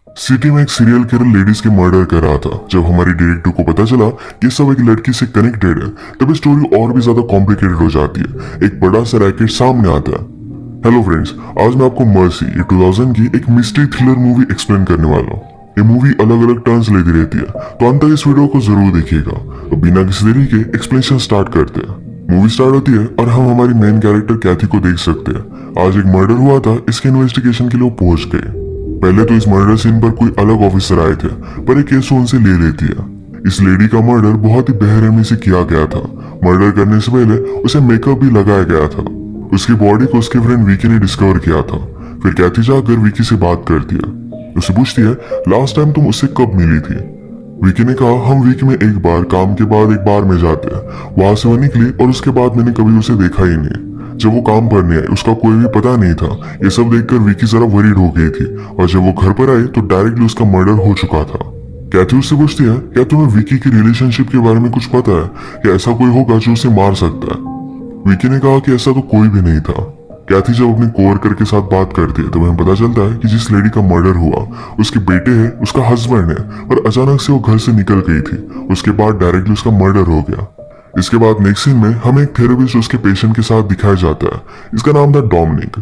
City में एक serial killer ladies के मर्डर कर रहा था। जब हमारी डायरेक्टर को पता चला कि सब एक लड़की से कनेक्टेड है, तब स्टोरी और भी ज्यादा कॉम्प्लिकेटेड हो जाती है। एक बड़ा सा रैकेट सामने आता है। हेलो फ्रेंड्स, आज मैं आपको मर्सी ये 2000 की एक मिस्ट्री थ्रिलर मूवी एक्सप्लेन करने वाला हूँ। ये मूवी अलग अलग टर्न्स लेती रहती है, तो अंत तक इस वीडियो को जरूर देखिएगा। तो बिना किसी देरी के एक्सप्लेनेशन स्टार्ट करते हैं। मूवी स्टार्ट होती है और हम हमारी मेन कैरेक्टर कैथी को देख सकते हैं। आज एक मर्डर हुआ था, इसके इन्वेस्टिगेशन के लिए वो पहुंच गए। पहले तो इस मर्डर सीन पर कोई अलग ऑफिसर आए थे, पर एक केस उनसे ले लेती है। इस लेडी का मर्डर बहुत ही बेरहमी से किया गया था। मर्डर करने से पहले उसे मेकअप भी लगाया गया था। उसकी बॉडी को उसके फ्रेंड विकी ने डिस्कवर किया था। फिर कैथी जाकर विकी से बात करती है। उसे पूछती है, लास्ट टाइम तुम उससे कब मिली थी? विकी ने कहा, हम वीक में एक बार, काम के बाद एक बार में जाते हैं। वहां से वो निकली और उसके बाद मैंने कभी उसे देखा ही नहीं। जब वो काम करने आई, उसका कोई भी पता नहीं था। ये सब देखकर विकी जरा वरीड हो गई थी, और जब वो घर पर आई तो डायरेक्टली उसका मर्डर हो चुका था। कैथी उससे पूछती है, क्या तुम्हें विकी की रिलेशनशिप के बारे में कुछ पता है, कि ऐसा कोई होगा जो उसे मार सकता है? विकी ने कहा कि ऐसा तो कोई भी नहीं था। कैथी जब अपने कोवर्कर के साथ बात करती है, तो हमें पता चलता है कि जिस लेडी का मर्डर हुआ उसके बेटे है, उसका हस्बैंड है, और अचानक से वो घर से निकल गई थी। उसके बाद डायरेक्टली उसका मर्डर हो गया। इसके बाद नेक्स्ट सीन में हमें एक थेरेपिस्ट उसके पेशेंट के साथ दिखाया जाता है। इसका नाम था डोमिनिक।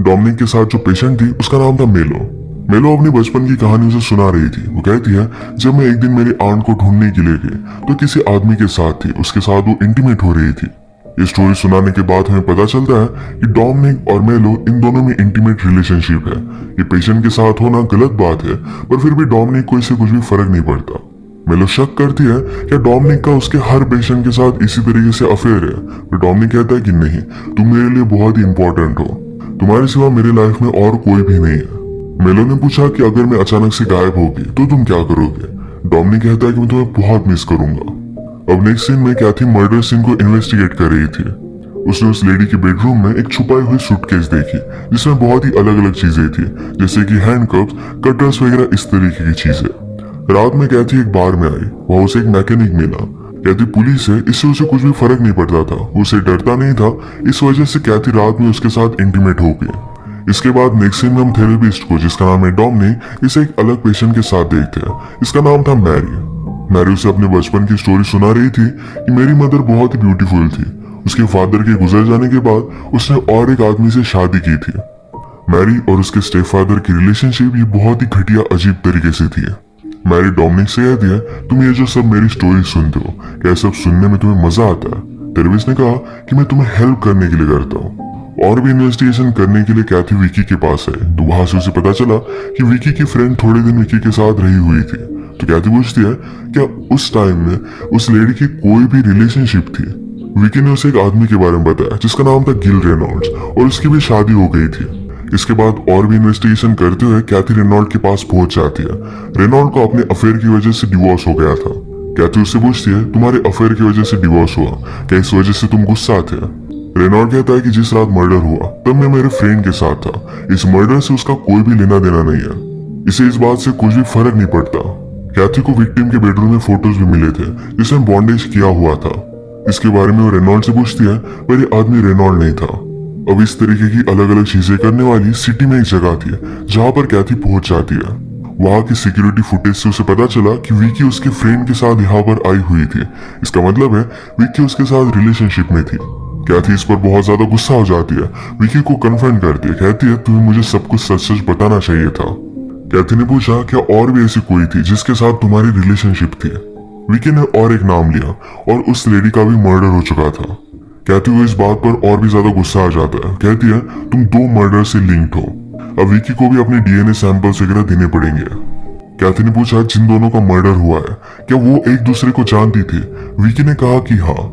डोमिनिक के साथ जो पेशेंट थी उसका नाम था मेलो। मेलो अपनी बचपन की कहानी उसे सुना रही थी। वो कहती है, जब मैं एक दिन मेरी आंट को ढूंढने के लिए गई तो किसी आदमी के साथ थी, उसके साथ वो इंटीमेट हो रही थी। ये स्टोरी सुनाने के बाद हमें पता चलता है कि डोमिनिक और मेलो इन दोनों में इंटीमेट रिलेशनशिप है। ये पेशेंट के साथ होना गलत बात है, पर फिर भी डोमिनिक को इससे कुछ भी फर्क नहीं पड़ता। मेलो शक करती है कि डोमिनिक का उसके हर पेशेंट के साथ इसी तरीके से अफेयर है। फिर डोमिनिक कहता है कि नहीं, तुम मेरे लिए बहुत ही इंपॉर्टेंट हो, तुम्हारे सिवा मेरी लाइफ में और कोई भी नहीं है। मेलो ने पूछा कि अगर मैं अचानक से गायब होगी तो तुम क्या करोगे? डोमिनिक कहता है कि मैं तुम्हें बहुत मिस करूंगा। अब नेक्स्ट सीन में कैथी मर्डर सीन को इन्वेस्टिगेट कर रही थी। उसने उस लेडी के बेडरूम में एक छुपाई हुई सूटकेस देखी, जिसमें बहुत ही अलग अलग चीजें थी, जैसे कि हैंडकफ्स, कटर्स वगैरह इस तरीके की चीजें। रात में कैथी एक बार में आई, वहां उसे एक मैकेनिक मिला। कैथी पुलिस है, इससे उसे कुछ भी फर्क नहीं पड़ता था, उसे डरता नहीं था। इस वजह से कैथी रात में उसके साथ इंटीमेट हो गई। इसके बाद नेक्स्ट सीन में हम थेरेपिस्ट को, जिसका नाम है डोमिनिक, इसे एक अलग पेशेंट के साथ देखते हैं। इसका नाम था मैरी। मैरी उसे अपने बचपन की स्टोरी सुना रही थी कि मेरी मदर बहुत ही ब्यूटीफुल थी। उसके फादर के गुजर जाने के बाद उसने और एक आदमी से शादी की थी। मैरी और उसके स्टेप फादर की रिलेशनशिप ये बहुत ही घटिया अजीब तरीके से थी। मैरी डोमिनिक से कहती है, तुम ये जो सब मेरी स्टोरी सुनते हो, क्या सब सुनने में तुम्हें मजा आता है? थेरेपिस्ट ने कहा कि मैं तुम्हें हेल्प करने के लिए करता हूँ। और भी इन्वेस्टिगेशन करने के लिए कैथी विकी के पास है, तो वहां से उसे पता चला कि विकी की फ्रेंड थोड़े दिन विकी के साथ रही हुई थी। तो कैथी पूछती है, क्या उस टाइम में उस लेडी की कोई भी रिलेशनशिप थी? विकी ने उसे एक आदमी के बारे में बताया जिसका नाम था गिल रेनॉल्ड्स, और उसकी भी शादी हो गई थी। इसके बाद और भी इन्वेस्टिगेशन करते हुए कैथी रेनॉल्ड के पास पहुंच जाती है। रेनॉल्ड को अपने अफेयर की वजह से डिवोर्स हो गया था। कैथी उससे पूछती है, तुम्हारे अफेयर की वजह से डिवोर्स हुआ, क्या इस वजह से तुम गुस्सा थे? रेनॉल्ड कहता है कि जिस रात मर्डर हुआ तब मैं मेरे फ्रेंड के साथ था। इस मर्डर से उसका कोई भी लेना देना नहीं है, इसे इस बात से कुछ भी फर्क नहीं पड़ता। कैथी को विक्टिम के बेडरूम में फोटोज भी मिले थे, जिसमें बॉन्डेज किया हुआ था। इसके बारे में वो रेनॉल्ड से पूछती है, पर ये आदमी रेनॉल्ड नहीं था। अब इस तरीके की अलग अलग चीजें करने वाली सिटी में एक जगह थी, जहां पर कैथी पहुंच जाती है। वहां की सिक्योरिटी फुटेज से उसे पता चला कि विकी उसके फ्रेंड के साथ यहाँ पर आई हुई थी। इसका मतलब है विकी उसके साथ रिलेशनशिप में थी। कैथी इस पर बहुत ज्यादा गुस्सा हो जाती है, विकी को कन्फ्रंट करती है। कहती है, तुम्हें मुझे सब कुछ सच सच बताना चाहिए था। कैथी ने पूछा, क्या और भी ऐसी कोई थी जिसके साथ तुम्हारी रिलेशनशिप थी? विकी ने और एक नाम लिया, और उस लेडी का भी मर्डर हो चुका था। कैथी को इस बात पर और भी ज्यादा गुस्सा आ जाता है। कहती है, तुम दो मर्डर से लिंक्ड हो। अब विकी को भी अपने डीएनए सैंपल्स वगैरह देने पड़ेंगे। कैथी ने पूछा, जिन दोनों का मर्डर हुआ है, क्या वो एक दूसरे को जानती थी? विकी ने कहा कि हाँ।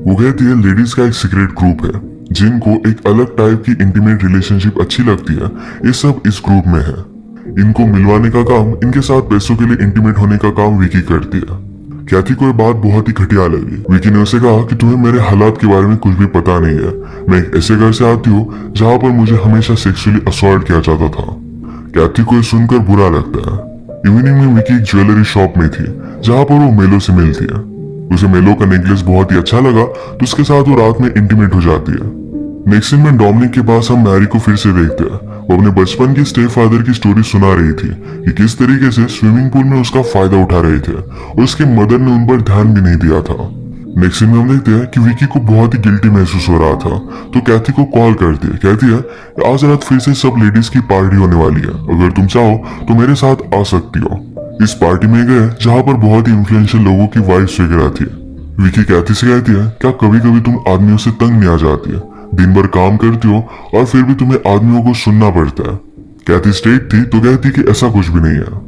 वो कहती है, लेडीज का एक सीक्रेट ग्रुप है, जिनको एक अलग टाइप की इंटीमेट रिलेशनशिप अच्छी लगती है, ये सब इस ग्रुप में है। इनको मिलवाने का काम, इनके साथ पैसों के लिए इंटीमेट होने का काम विकी करती है। कैथी को यह बात बहुत ही घटिया लगी। विकी ने उसे कहा कि तुम्हें मेरे हालात के बारे में कुछ भी पता नहीं है। मैं एक ऐसे घर से आती हूँ जहाँ पर मुझे हमेशा सेक्सुअली असॉल्ट किया जाता था। कैथी को यह सुनकर बुरा लगता है। इवनिंग में विकी एक ज्वेलरी शॉप में थी, जहाँ पर वो मेलो से मिलती है। उसे मेलो का नेकलेस बहुत ही अच्छा लगा, तो उसके साथ वो रात में इंटीमेट हो जाती है। नेक्स्ट सीन में डोमिनिक के पास हम मैरी को फिर से देखते हैं। वो अपने बचपन के स्टेप फादर की स्टोरी सुना रही थी कि किस तरीके से स्विमिंग पूल में उसका फायदा उठा रहे थे और उसकी मदर ने उन पर ध्यान भी नहीं दिया था। नेक्स्ट सीन में हम देखते हैं कि विकी को बहुत ही गिल्टी महसूस हो रहा था, तो कैथी को कॉल करती है। कहती है आज रात फिर से सब लेडीज की पार्टी होने वाली है, अगर तुम चाहो तो मेरे साथ आ सकती हो। इस पार्टी में गए जहाँ पर बहुत ही इन्फ्लुएंशियल लोगों की वाइफ्स वगैरह थी। विकी कैथी से कहती है क्या कभी कभी तुम आदमियों से तंग नहीं आ जाती है, दिन भर काम करती हो और फिर भी तुम्हें आदमियों को सुनना पड़ता है। कैथी स्ट्रेट थी तो कहती कि ऐसा कुछ भी नहीं है।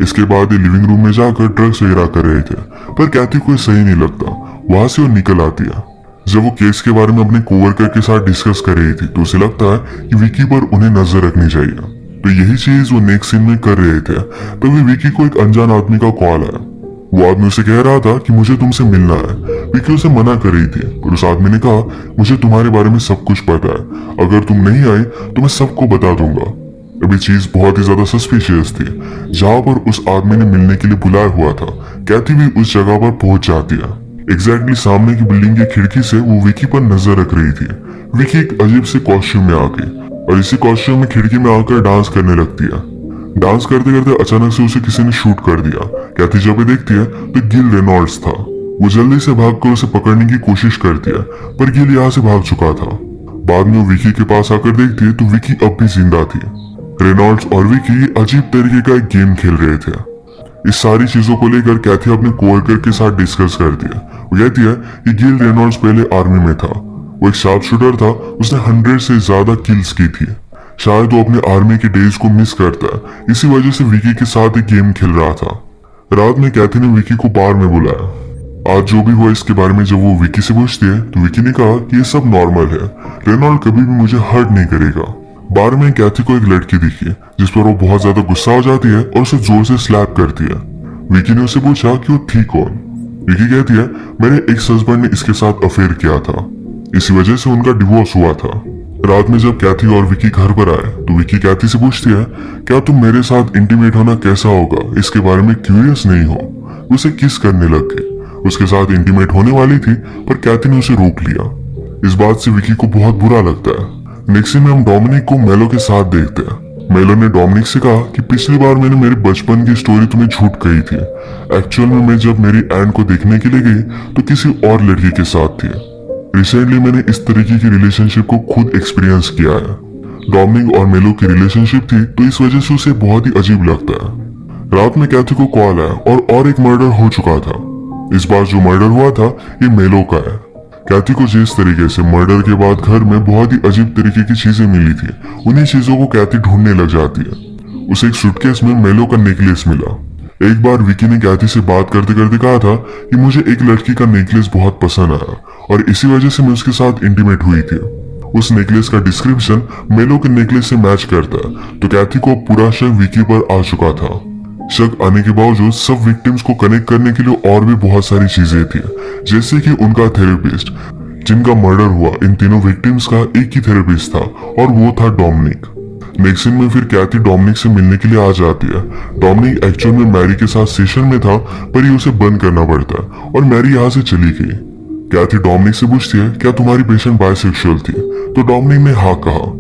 इसके बाद ये लिविंग रूम में जाकर ड्रग्स वगैरह कर रहे थे, पर कैथी को सही नहीं लगता। वहां से वो निकल आती है। जब वो केस के बारे में अपने कोवर्कर के साथ डिस्कस कर रही थी तो उसे लगता है कि विकी पर उन्हें नजर रखनी चाहिए, तो यही चीज वो नेक्स्ट सीन में कर रहे थे। तभी विकी को एक अनजान आदमी का कॉल आया। वो आदमी उसे कह रहा था कि मुझे तुमसे मिलना है। विकी उसे मना कर रही थी, पर उस आदमी ने कहा मुझे तुम्हारे बारे में सब कुछ पता है, अगर तुम नहीं आई तो मैं सबको बता दूंगा। अभी चीज बहुत ही ज्यादा सस्पिशियस थी। जहाँ पर उस आदमी ने मिलने के लिए बुलाया हुआ था, कैथी भी उस जगह पर पहुंच जाती है। एग्जैक्टली सामने की बिल्डिंग की खिड़की से वो विकी पर नजर रख रही थी। विकी एक अजीब से कॉस्ट्यूम में आके और इसी कॉस्ट्यूम में खिड़की में आकर डांस करने लगती है। डांस करते करते अचानक से उसे किसी ने शूट कर दिया। कैथी जब देखती है तो गिल रेनॉल्ड्स था। वो जल्दी से भागकर उसे पकड़ने की कोशिश करती है, पर गिल यहाँ से भाग चुका था। बाद में वो विकी के पास आकर देखती है तो विकी अब भी जिंदा थी। रेनॉल्ड्स और विकी अजीब तरीके का एक गेम खेल रहे थे। इस सारी चीजों को लेकर कैथी अपने कोवर्कर के साथ डिस्कस करती है। वो कहती है कि गिल रेनॉल्ड्स पहले आर्मी में था, वो एक शार्प शूटर था, उसने 100 से ज्यादा किल्स की थी। शायद वो अपने आर्मी के डेज को मिस करता है, इसी वजह से विकी के साथ एक गेम खेल रहा था। रात में कैथी ने विकी को बार में बुलाया। आज जो भी हुआ इसके बारे में जब वो विकी से पूछती है तो विकी ने कहा कि ये सब नॉर्मल है, रेनॉल्ड कभी भी मुझे हर्ट नहीं करेगा। बार में कैथी को एक लड़की दिखी जिस पर वो बहुत ज्यादा गुस्सा हो जाती है और उसे जोर से स्लैप करती है। विकी ने उसे पूछा कि वो थी कौन। विकी कहती है मेरे एक्स हस्बैंड ने इसके साथ अफेयर किया था, इसी वजह से उनका डिवोर्स हुआ था। रात में जब कैथी और विकी घर पर आए तो विकी कैथी से पूछती है क्या तुम मेरे साथ इंटीमेट होना कैसा होगा इसके बारे में क्यूरियस नहीं हो। उसे किस करने लग गई। उसके साथ इंटीमेट होने वाली थी पर कैथी ने उसे रोक लिया। इस बात से विकी को बहुत बुरा लगता है। नेक्स्ट में हम डोमिनिक को मेलो के साथ देखते हैं। मेलो ने डोमिनिक से कहा कि पिछली बार मैंने मेरे बचपन की स्टोरी तुम्हें झूठ कही थी। एक्चुअल में मैं जब मेरी एंड को देखने के लिए गई तो किसी और लड़की के साथ थी। रिसेंटली मैंने इस तरीके की रिलेशनशिप को खुद एक्सपीरियंस किया है। डोमिनिक और मेलो की रिलेशनशिप थी तो इस वजह से उसे बहुत ही अजीब लगता है। रात में कैथी को कॉल आया और एक मर्डर हो चुका था। इस बार जो मर्डर हुआ था ये मेलो का है। कैथी को जिस तरीके से मर्डर के बाद घर में बहुत ही अजीब तरीके की चीजें मिली थी, उन्हीं चीजों को कैथी ढूंढने लग जाती है। उसे एक सूटकेस में मेलो का नेकलेस मिला। एक बार विकी ने कैथी से बात करते करते कहा था कि मुझे एक लड़की का नेकलेस बहुत पसंद आया और इसी वजह से मैं उसके साथ इंटीमेट हुई थी। उस नेकलेस का डिस्क्रिप्शन मेलो के नेकलेस से मैच करता है, तो कैथी को पूरा शक विकी पर आ चुका था। शक आने के बावजूद सब विक्टिम्स को कनेक्ट करने के लिए और भी बहुत सारी चीजें थी, जैसे कि उनका थेरेपिस्ट। जिनका मर्डर हुआ इन तीनों विक्टिम्स का एक ही थेरेपिस्ट था और वो था डोमिनिक। नेक्स्ट सीन में फिर कैथी डोमिनिक से मिलने के लिए आ जाती है। डोमिनिक एक्चुअल में मैरी के साथ सेशन में था, पर ये उसे बंद करना पड़ता है और मैरी यहाँ से चली गई। कैथी डोमिनिक से पूछती है क्या तुम्हारी पेशेंट बायसेक्सुअल थी, तो डोमिनिक ने हाँ कहा।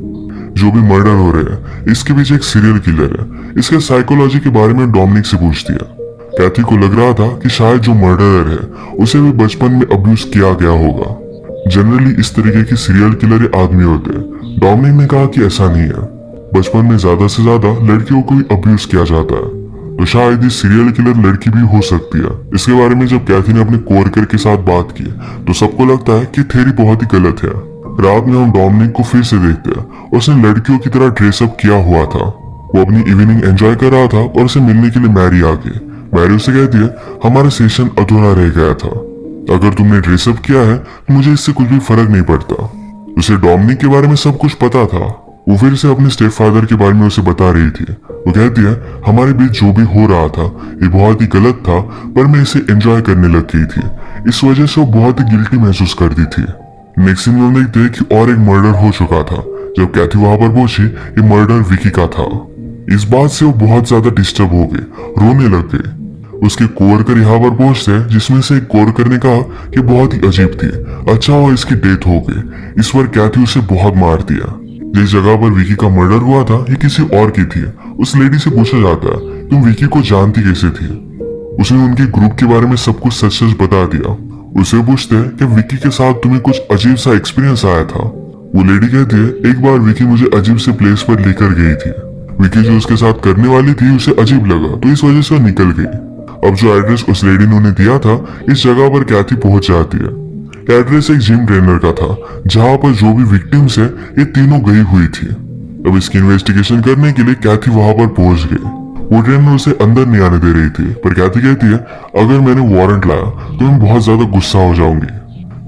जो भी मर्डर हो रहे हैं इसके पीछे एक सीरियल किलर है। इसके साइकोलॉजी के बारे में डोमिनिक से पूछती है। कैथी को लग रहा था कि शायद जो मर्डरर है उसे भी बचपन में अब्यूज किया गया होगा। जनरली इस तरीके की सीरियल किलर आदमी होते हैं। डोमिनिक ने कहा कि ऐसा नहीं है, बचपन में ज्यादा से ज्यादा लड़कियों को ही अब्यूज किया जाता है, तो शायद ये सीरियल किलर लड़की भी हो सकती है। इसके बारे में जब कैथी ने अपने कोवर्कर के साथ बात की तो सबको लगता है कि थ्योरी बहुत ही गलत है। रात में हम डोमिनिक को फिर से देखते हैं। उसने लड़कियों की तरह ड्रेसअप किया हुआ था। वो अपनी इवनिंग एंजॉय कर रहा था और उसे मिलने के लिए मैरी आ गई। मैरी उसे कहती है हमारा सेशन अधूरा रह गया था, अगर तुमने ड्रेसअप किया है तो मुझे इससे कुछ भी फर्क नहीं पड़ता। उसे डोमिनिक के बारे में सब कुछ पता था। वो फिर से अपने स्टेप फादर के बारे में उसे बता रही थी। वो कहती है हमारे बीच जो भी हो रहा था ये बहुत ही गलत था, पर मैं इसे एंजॉय करने लग गई थी। इस वजह से वो बहुत ही गिल्टी महसूस करती थी। नेक्स्ट सीन में देखते हैं कि और एक मर्डर हो चुका था। जब कैथी वहां पर पहुंची ये मर्डर विकी का था। इस बात से वो बहुत ज्यादा डिस्टर्ब हो गई, रोने लग गए। उसके कोवर्कर यहाँ पर पहुंचते जिसमें से एक कोवर्कर ने कहा कि बहुत ही अजीब थी, अच्छा हुआ इसकी डेथ हो गई। इस पर कैथी उसे बहुत मार दिया। जिस जगह पर विकी का मर्डर हुआ था ये किसी और की थी। उस लेडी से पूछा जाता है तुम विकी को जानती कैसे थी। उसने उनके ग्रुप के बारे में सब कुछ सच सच बता दिया। उसे पूछते हैं कि विकी के साथ तुम्हें कुछ अजीब सा एक्सपीरियंस आया था। वो लेडी कहती है एक बार विकी मुझे अजीब से प्लेस पर लेकर गई थी। विकी जो उसके साथ करने वाली थी उसे अजीब लगा तो इस वजह से वो निकल गई। अब जो एड्रेस उस लेडी ने उन्हें दिया था इस जगह पर कैथी पहुंच जाती है। एड्रेस एक जिम ट्रेनर का था जहां पर जो भी विक्टिम्स है ये तीनों गई हुई थी। अब इसकी इन्वेस्टिगेशन करने के लिए कैथी वहां पर पहुंच गई। वो ट्रेनर उसे अंदर नहीं आने दे रही थी पर कैथी कहती है अगर मैंने वारंट लाया तो मैं बहुत ज्यादा गुस्सा हो जाऊंगी।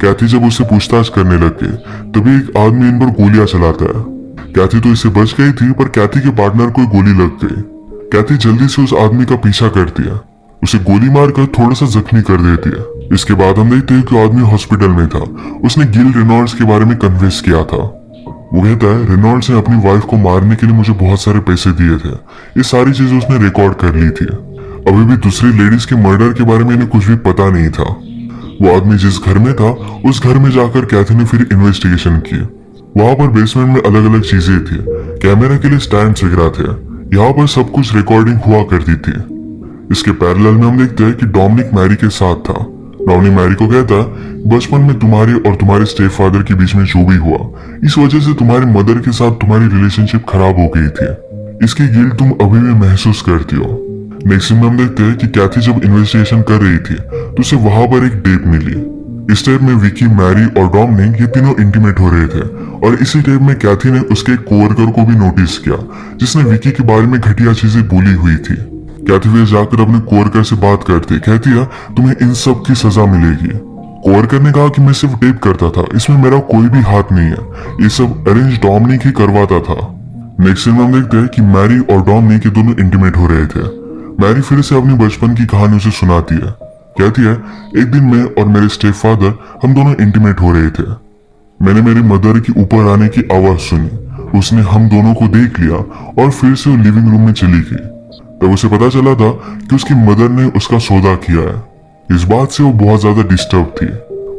कैथी जब उससे पूछताछ करने लग गई तभी एक आदमी इन पर गोलियां चलाता है। कैथी तो इससे बच गई थी पर कैथी के पार्टनर को गोली लग गई। कैथी जल्दी से उस आदमी का पीछा करती है, उसे गोली मारकर थोड़ा सा जख्मी कर देती है। इसके बाद हम देखते हैं कि आदमी हॉस्पिटल में था। उसने गिल रेनॉल्ड्स के बारे में कन्विंस किया था। वो कहता है रेनॉल्ड्स ने अपनी वाइफ को मारने के लिए मुझे बहुत सारे पैसे दिए थे। ये सारी चीजें उसने रिकॉर्ड कर ली थी। अभी भी दूसरी लेडीज के मर्डर के बारे में इन्हें कुछ भी पता नहीं था। वो आदमी जिस घर में था उस घर में जाकर कैथी ने फिर इन्वेस्टिगेशन की। वहां पर बेसमेंट में अलग अलग चीजें थी, कैमरा के लिए स्टैंड वगैरह थे। यहाँ पर सब कुछ रिकॉर्डिंग हुआ करती थी। इसके पैरेलल में हम देखते हैं कि डोमिनिक मैरी के साथ था। डोमिनिक मैरी को कहता है बचपन में तुम्हारे और तुम्हारे स्टेप फादर के बीच में जो भी हुआ इस वजह से तुम्हारे मदर के साथ तुम्हारी रिलेशनशिप खराब हो गई थी। इसकी गिल्ट तुम अभी भी महसूस करती हो। नेक्स्ट में हम देखते हैं कि कैथी जब इन्वेस्टिगेशन कर रही थी तो उसे वहां पर एक टेप मिली। इस टेप में विकी, मैरी और डोमिनिक ये तीनों इंटीमेट हो रहे थे और इसी टेप में कैथी ने उसके कोवर्कर को भी नोटिस किया जिसने विकी के बारे में घटिया चीजें बोली हुई थी। कैथी फिर जाकर अपने कोवर्कर से बात करती, कहती है तुम्हें इन सब की सजा मिलेगी। कोवर्कर ने कहा कि मैं सिर्फ टेप करता था, इसमें मेरा कोई भी हाथ नहीं है, ये सब अरेंज डोमिनिक ही करवाता था। नेक्स्ट में हम देखते हैं कि मैरी और डोमिनिक ये दोनों इंटीमेट हो रहे थे। मैरी फिर से अपनी बचपन की कहानी उसे सुनाती है। कहती है एक दिन मैं और मेरे स्टेप फादर हम दोनों इंटीमेट हो रहे थे। मैंने मेरी मदर की ऊपर आने की आवाज सुनी। उसने हम दोनों को देख लिया और फिर से वो लिविंग रूम में चली गई। तब उसे पता चला था कि उसकी मदर ने उसका सौदा किया है। इस बात से वो बहुत ज्यादा डिस्टर्ब थी।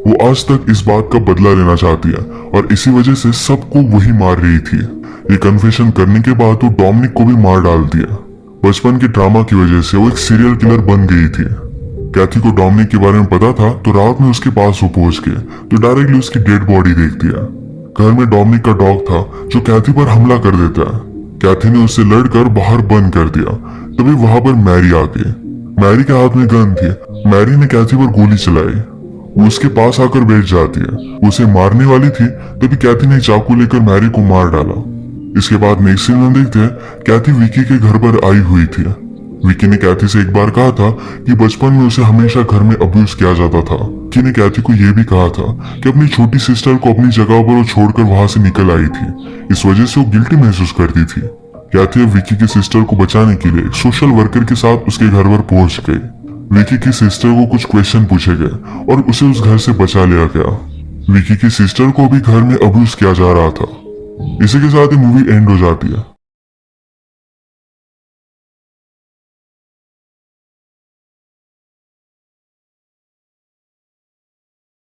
वो आज तक इस बात का बदला लेना चाहती है और इसी वजह से सबको वही मार रही थी। ये कन्फेशन करने के बाद वो डोमिनिक को भी मार डाल दिया। बचपन के ड्रामा की वजह से वो एक सीरियल किलर बन गई थी। कैथी को डोमिनिक के बारे में पता था तो रात में उसके पास वो पहुंच गए तो डायरेक्टली उसकी डेड बॉडी देख दिया। घर में डोमिनिक का डॉग था जो कैथी पर हमला कर देता है। कैथी ने उससे लड़कर बाहर बंद कर दिया। तभी वहां पर मैरी आ गई। मैरी के हाथ में गन थी। मैरी ने कैथी पर गोली चलाई। वो उसके पास आकर बैठ जाती है। उसे मारने वाली थी तभी कैथी ने चाकू लेकर मैरी को मार डाला। इसके बाद नेक्स्ट सीन में देखते हैं कैथी विकी के घर पर आई हुई थी। विकी ने कैथी से एक बार कहा था कि बचपन में उसे हमेशा घर में अब्यूज किया जाता था। विकी ने कैथी को यह भी कहा था कि अपनी छोटी सिस्टर को अपनी जगह पर वो छोड़कर वहां से निकल आई थी। इस वजह से वो गिल्टी महसूस करती थी। कैथी विकी की सिस्टर को बचाने के लिए एक सोशल वर्कर के साथ उसके घर पर पहुंच गई। विकी की सिस्टर को कुछ क्वेश्चन पूछे गए और उसे उस घर से बचा लिया गया। विकी की सिस्टर को भी घर में अब्यूज किया जा रहा था। इसी के साथ ही मूवी एंड हो जाती है।